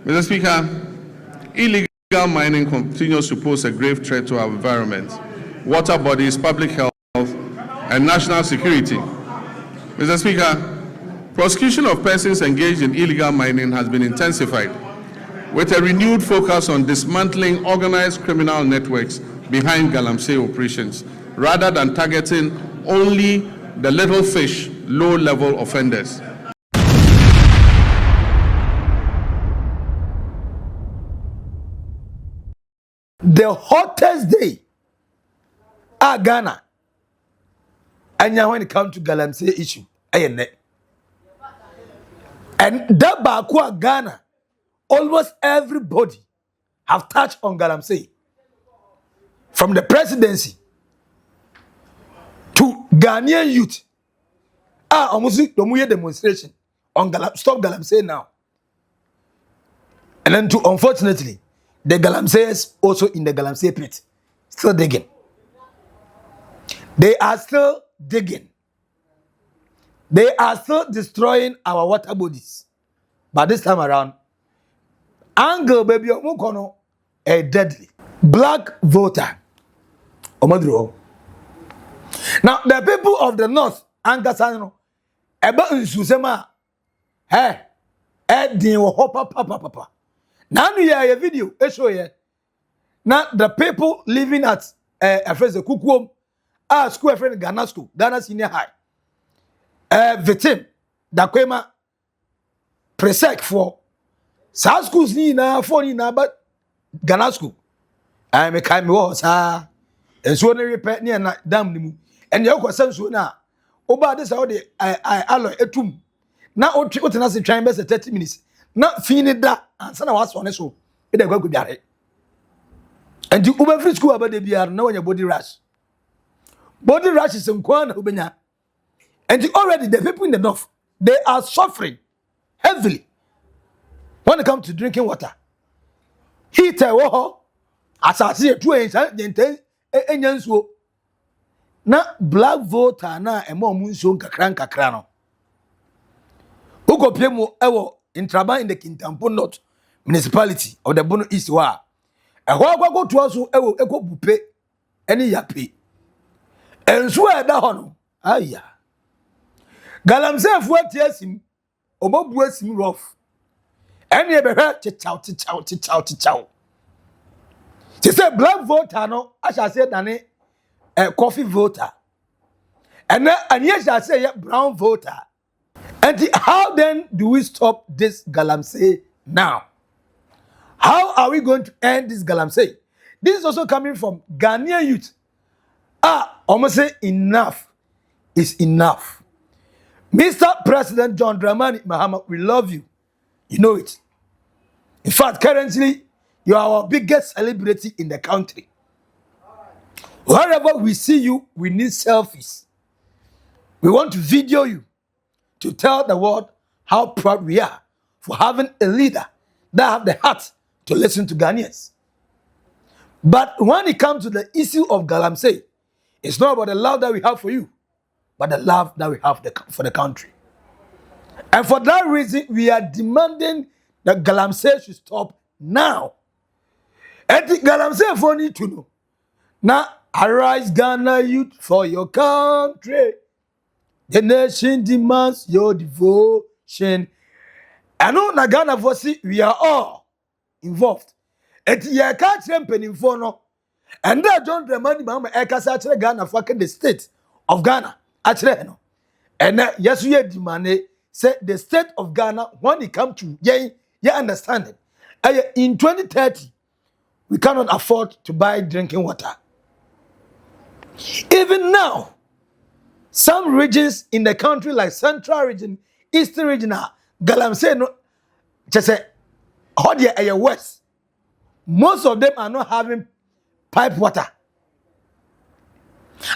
Mr. Speaker, illegal mining continues to pose a grave threat to our environment, water bodies, public health, and national security. Mr. Speaker, prosecution of persons engaged in illegal mining has been intensified, with a renewed focus on dismantling organized criminal networks behind Galamsey operations, rather than targeting only the little fish, low-level offenders. The hottest day at Ghana, and when it comes to Galamsey issue, and that back Ghana, almost everybody have touched on Galamsey, from the presidency to Ghanaian youth. Almost the demonstration on Stop Galamsey Now, and then to unfortunately, the Galamseyers also in the Galamsey pit, still digging. They are still digging. They are still destroying our water bodies. But this time around, angle baby omukono a deadly Black Volta. Omadro. Now the people of the north, Angasano, eba nsusema, din wo papa. Now we have a video, show here. Now the people living at a phrase Kukuom, school a friend Ghana school, Ghana Senior High. Victim, Dakwema, presec for South schools ni na for ni na but Ghana school. I me kai me was and so na repair ni na dam ni mu. And you kwasam so na oba this how the I alloy etum. Na o tena se twan be 30 minutes. Na fini da ansa na was one so e da gwagu biare. And you uber free school about the biare na when your body rush. Body rush is nkwa na ubenya. And already the people in the north, they are suffering heavily when it comes to drinking water. Heater wo asase etu enyansuo na Black Volta na emo munsuo nkakra no. Ukopemu ewo Ntraban in the Kintampo North Municipality of the Bono East wa. Go to us ewo eko bupe eni yape. Ensuo eda ho no. Aya. Galamsey fu atiesim obobu asim rough. Eni ebehwe chichaw. She said Black Volta no, I shall say dane coffee voter. And yes shall say brown voter. And how then do we stop this Galamsey now? How are we going to end this Galamsey? This is also coming from Ghanaian youth. Almost say enough is enough. Mr. President John Dramani Mahama, we love you. You know it. In fact, currently, you are our biggest celebrity in the country. Wherever we see you, we need selfies. We want to video you to tell the world how proud we are for having a leader that have the heart to listen to Ghanaians. But when it comes to the issue of Galamsey, it's not about the love that we have for you, but the love that we have for the country. And for that reason, we are demanding that Galamsey should stop now. And the Galamsey for need to know. Now, arise Ghana youth for your country. The nation demands your devotion. I know na Ghana for see we are all involved. And you can't champion in for no. And that John Dramani Mahama ekasa Ghana for the state of Ghana. Actually, no. And yes, we demand say the state of Ghana when it comes to yeah understanding. In 2030, we cannot afford to buy drinking water. Even now, some regions in the country like Central Region, Eastern Region, Galamsey no, just say, how the West, most of them are not having pipe water.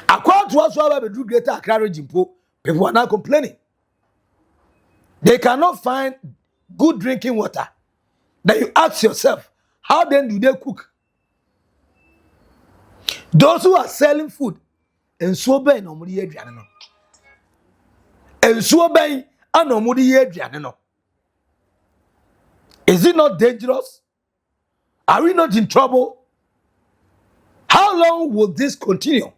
According to us, we do greater Accra region, people are not complaining. They cannot find good drinking water. Then you ask yourself, how then do they cook? Those who are selling food, and so by no money no. And so by no money no. Is it not dangerous? Are we not in trouble? How long will this continue?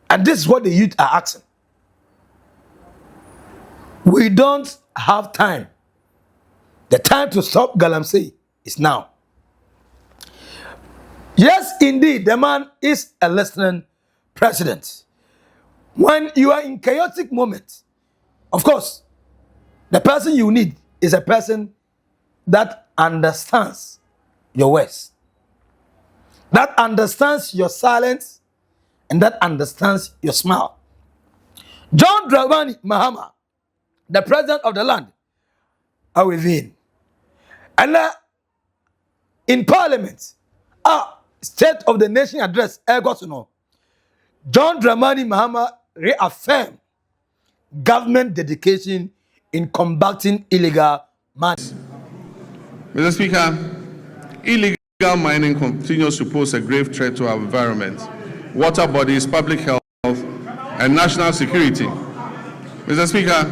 And this is what the youth are asking. We don't have time. The time to stop Galamsey is now. Yes, indeed, the man is a listening president. When you are in chaotic moments, of course, the person you need is a person that understands your words, that understands your silence, and that understands your smile. John Dramani Mahama, the president of the land, are within. And in parliament, State of the Nation address, John Dramani Mahama reaffirmed government dedication in combating illegal mining. Mr. Speaker, illegal mining continues to pose a grave threat to our environment, water bodies, public health, and national security. Mr. Speaker,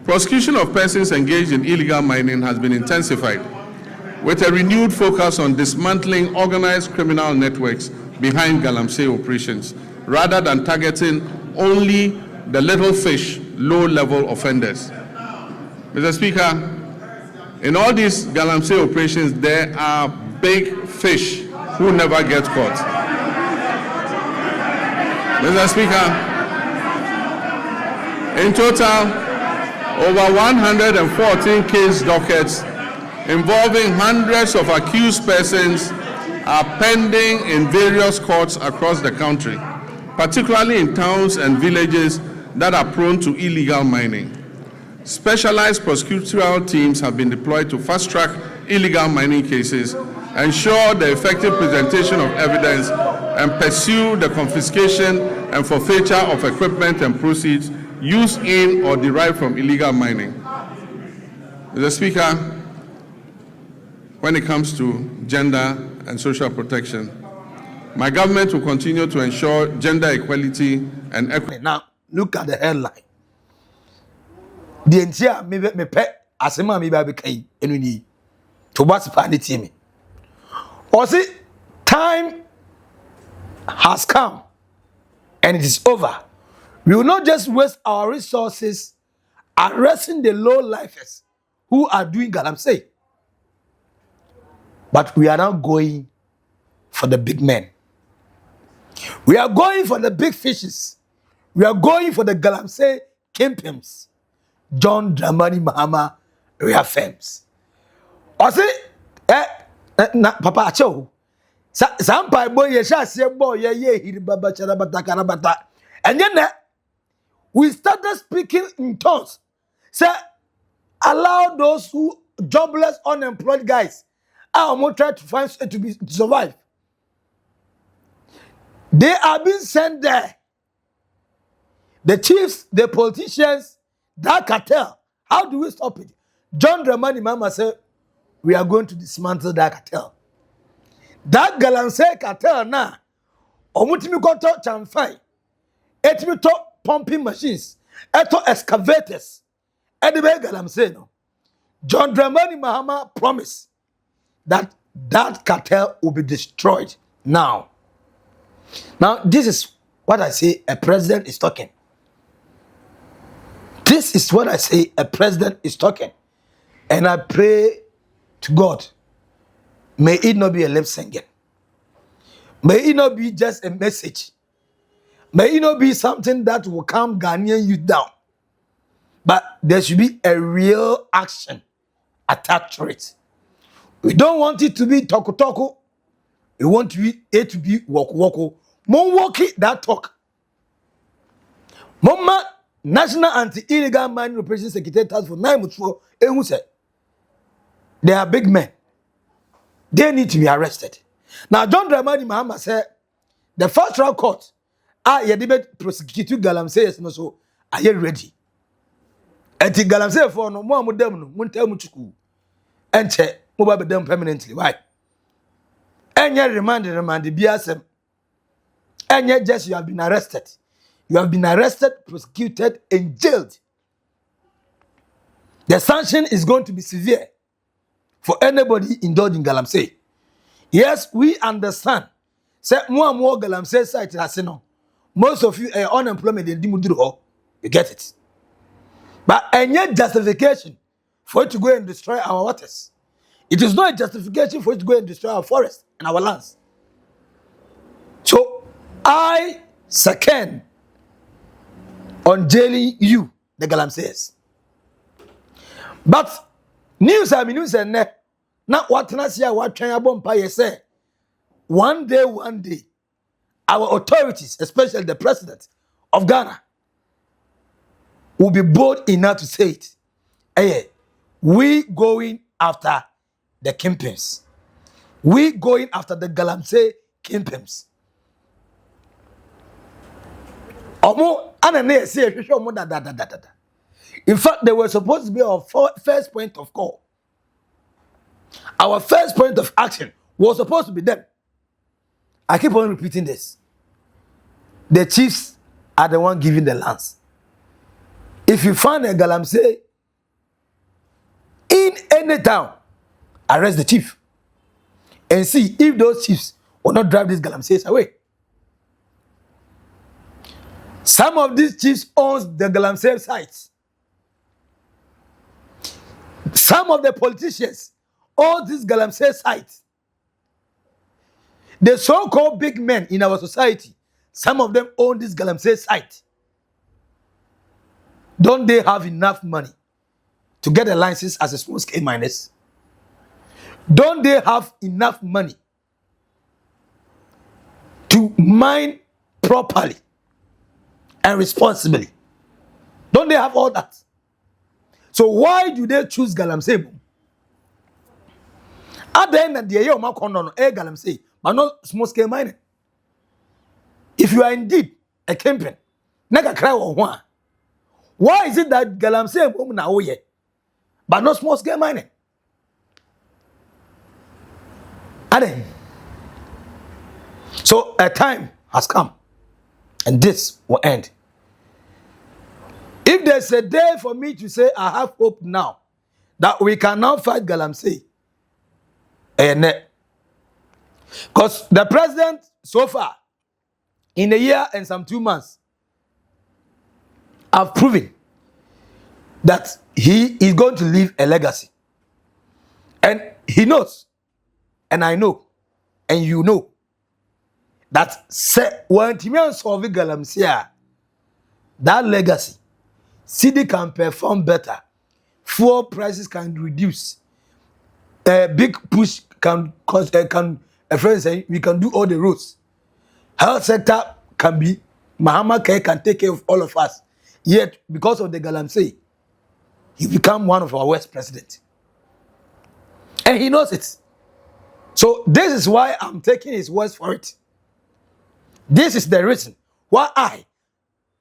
prosecution of persons engaged in illegal mining has been intensified, with a renewed focus on dismantling organized criminal networks behind Galamsey operations, rather than targeting only the little fish, low-level offenders. Mr. Speaker, in all these Galamsey operations, there are big fish who never get caught. Mr. Speaker, in total, over 114 case dockets involving hundreds of accused persons are pending in various courts across the country, particularly in towns and villages that are prone to illegal mining. Specialized prosecutorial teams have been deployed to fast-track illegal mining cases, ensure the effective presentation of evidence, and pursue the confiscation and forfeiture of equipment and proceeds used in or derived from illegal mining. Mr. Speaker, when it comes to gender and social protection, my government will continue to ensure gender equality and equity. Now, look at the headline. The entire me pet asema me baby kai enuni to what's panity me. Or see, time has come and it is over. We will not just waste our resources arresting the low lifers who are doing Galamsey, but we are now going for the big men. We are going for the big fishes. We are going for the Galamsey Kingpins. John Dramani Mahama reaffirms. I say, Papa Acho, Sampai boy, ye boy, ye baba charabata karabata. And then we started speaking in tongues. Say, allow those who jobless, unemployed guys, are more try to find to survive. They are being sent there. The chiefs, the politicians, that cartel. How do we stop it? John Dramani Mahama said, we are going to dismantle that cartel. That Galamsey cartel now, omutimi koto chamfai, etimi to pumping machines, eto excavators, edibe Galamsey no. John Dramani Mahama promised that that cartel will be destroyed now. Now, this is what I say a president is talking. This is what I say a president is talking. And I pray to God, may it not be a lip singing. May it not be just a message. May it not be something that will calm Ghanaian youth down. But there should be a real action attached to it. We don't want it to be talk. We want it to be walk. Mon walk it that talk. Mama National Anti-Illegal Mining Operations Secretary Task Force 9 Mutuo who said they are big men. They need to be arrested. Now John Dramani Mahama said the first trial court ye debate prosecute Galamsey no so are you ready? Enti Galamsey for no mo amudem no munta muchuku enche mo ba bedem permanently. Why? Enye remand biasem. Enye just you have been arrested. You have been arrested, prosecuted, and jailed. The sanction is going to be severe. for anybody indulging Galamsey. Yes, we understand. Say more Galamsey site has no. Most of you are unemployment in Dimuduro. You get it. But any justification for it to go and destroy our waters. It is not a justification for it to go and destroy our forests and our lands. So I second on jailing you, the Galamseys. But news I mean news and not what Nasia what Chayabompa say. One day, our authorities, especially the president of Ghana, will be bold enough to say it. Hey, we going after the Kingpins. We going after the Galamsey Kingpins. In fact, they were supposed to be our first point of call. Our first point of action was supposed to be them. I keep on repeating this. The chiefs are the one giving the lands. If you find a Galamsey in any town, arrest the chief and see if those chiefs will not drive these Galamseys away. Some of these chiefs own the Galamsey sites. Some of the politicians own these Galamsey sites. The so-called big men in our society, some of them own this Galamsey site. Don't they have enough money to get a license as a small-scale miners? Don't they have enough money to mine properly and responsibly? Don't they have all that? So why do they choose Galamsey? At the end of the day, Galamsey, but not small-scale mining. If you are indeed a Kingpin, why is it that Galamsey but not small-scale mining? So a time has come, and this will end. If there's a day for me to say I have hope now that we can now fight Galamsey, because the president so far in a year and some 2 months have proven that he is going to leave a legacy, and he knows, and I know, and you know, that when Timian solve Galamsey, that legacy, city can perform better, fuel prices can reduce, a big push can we can do all the roads, health sector can be, Mahama can take care of all of us. Yet because of the Galamsey, he become one of our worst presidents, and he knows it. So this is why I'm taking his words for it. This is the reason why I,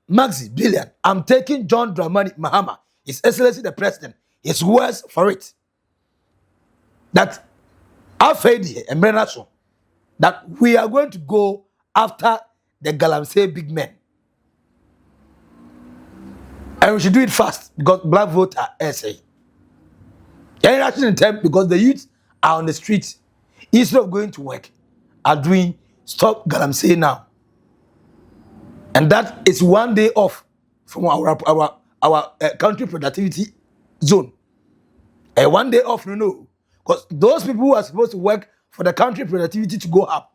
Maxi, Billian, I'm taking John Dramani Mahama, His Excellency the President, his words for it. That that we are going to go after the Galamsey big men. And we should do it fast because Black Volta essay. Action in time because the youth are on the streets instead of going to work are doing Stop Galamsey Now. And that is 1 day off from our country productivity zone. A 1 day off, no. Because those people who are supposed to work for the country productivity to go up.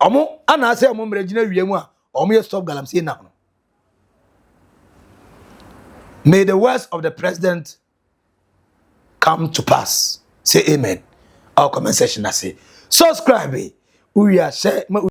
Stop Galamsey Now. May the words of the president come to pass. Say amen. Our comment section I say. Subscribe. We are share.